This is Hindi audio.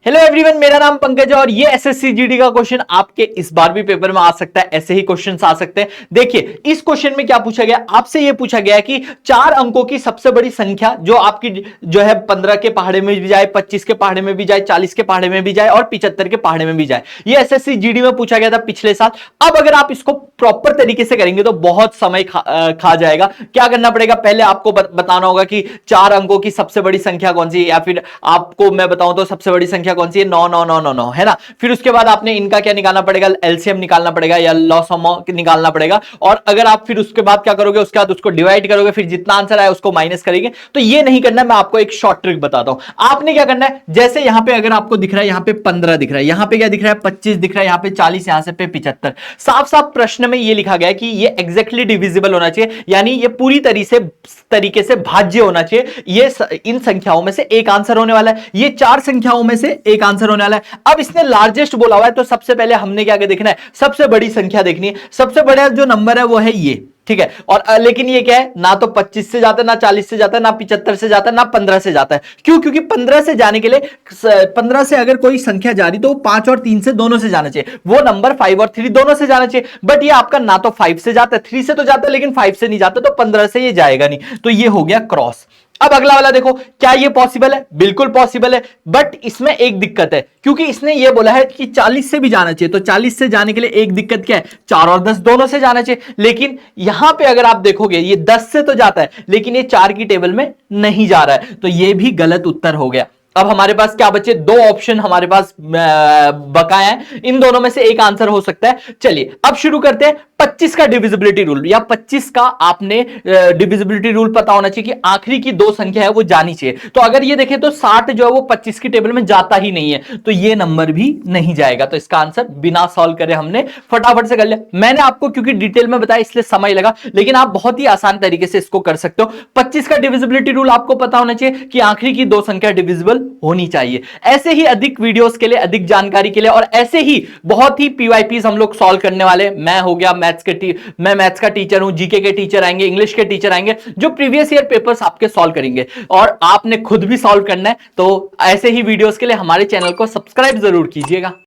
हेलो एवरीवन, मेरा नाम पंकज है और ये एसएससी जीडी का क्वेश्चन आपके इस बार भी पेपर में आ सकता है। ऐसे ही क्वेश्चंस आ सकते हैं। देखिए इस क्वेश्चन में क्या पूछा गया, आपसे ये पूछा गया कि 4 अंकों की सबसे बड़ी संख्या जो आपकी जो है 15 के पहाड़े में भी जाए, 25 के पहाड़े में भी जाए, 40 के पहाड़े में भी जाए और 75 के पहाड़े में भी जाए। ये एसएससी जीडी में पूछा गया था पिछले साल। अब अगर आप इसको प्रॉपर तरीके से करेंगे तो बहुत समय खा जाएगा। क्या करना पड़ेगा, पहले आपको बताना होगा कि 4 अंकों की सबसे बड़ी संख्या कौन सी है, या फिर आपको मैं बताऊं तो सबसे बड़ी संख्या कौन सी है, 9 9 9 9 9 है ना। फिर उसके बाद आपने इनका क्या निकालना पड़ेगा, एलसीएम निकालना पड़ेगा या लॉसम निकालना पड़ेगा। और अगर आप फिर उसके बाद क्या करोगे, उसके बाद उसको डिवाइड करोगे, फिर जितना आंसर आया उसको माइनस करेंगे। तो ये नहीं करना, मैं आपको एक शॉर्ट ट्रिक बताता हूं। आपने क्या करना है, जैसे यहां पे अगर आपको दिख रहा है, यहां पे 15 दिख रहा है, यहां पे क्या दिख रहा है, 25 दिख रहा है, यहां पे 40, यहां से पे 75। साफ साफ प्रश्न में ये लिखा गया है कि ये एग्जैक्टली डिविजिबल होना चाहिए, यानी ये पूरी तरीके से भाज्य होना चाहिए। ये इन संख्याओं में से एक आंसर होने वाला है, ये 4 संख्याओं में से एक आंसर होने वाला है। अब इसने लार्जेस्ट बोला हुआ है तो सबसे पहले हमने क्या देखना है, सबसे बड़ी संख्या देखनी है। सबसे बड़ा जो नंबर है वो है ये, ठीक है। और लेकिन ये क्या है, ना तो 25 से जाता है, ना 40 से जाता है, ना 75 से जाता है, ना 15 से जाता है। क्यों? क्योंकि 15 से जाने के लिए 15 से अगर कोई संख्या जा रही तो 5 और 3 से दोनों से जाना चाहिए, वो नंबर 5 और 3 दोनों से जाना चाहिए। बट ये आपका ना तो 5 से जाता है, 3 से तो जाता है लेकिन 5 से नहीं जाता, तो 15 से ये जाएगा नहीं। तो ये हो गया क्रॉस। अब अगला वाला देखो, क्या ये पॉसिबल है? बिल्कुल पॉसिबल है, बट इसमें एक दिक्कत है, क्योंकि इसने ये बोला है कि 40 से भी जाना चाहिए। तो 40 से जाने के लिए एक दिक्कत क्या है, 4 और 10 दोनों से जाना चाहिए। लेकिन यहां पे अगर आप देखोगे ये 10 से तो जाता है, लेकिन ये 4 की टेबल में नहीं जा रहा है, तो ये भी गलत उत्तर हो गया। अब हमारे पास क्या बचे, 2 ऑप्शन हमारे पास बकाया है, इन दोनों में से एक आंसर हो सकता है। चलिए अब शुरू करते हैं। 25 का डिविजिबिलिटी रूल, या 25 का आपने डिविजिबिलिटी रूल पता होना चाहिए कि आखिरी की 2 संख्या है वो जानी चाहिए। तो अगर ये देखें तो 60 जो है वो 25 की टेबल में जाता ही नहीं है, तो ये नंबर भी नहीं जाएगा। तो इसका आंसर बिना सॉल्व करे हमने फटाफट से कर लिया। मैंने आपको क्योंकि डिटेल में बताया इसलिए समय लगा, लेकिन आप बहुत ही आसान तरीके से इसको कर सकते हो। 25 का डिविजिबिलिटी रूल आपको पता होना चाहिए कि आखिरी की 2 संख्या डिविजिबल होनी चाहिए। ऐसे ही अधिक वीडियोस के लिए, अधिक जानकारी के लिए और ऐसे ही बहुत ही पीवाईपीस हम लोग सॉल्व करने वाले। मैं हो गया मैं मैथ्स का टीचर हूं, जीके के टीचर आएंगे, इंग्लिश के टीचर आएंगे, जो प्रीवियस ईयर पेपर्स आपके सॉल्व करेंगे। और आपने खुद भी सॉल्व करना है, तो ऐसे ही वीडियोस के लिए हमारे चैनल को सब्सक्राइब जरूर कीजिएगा।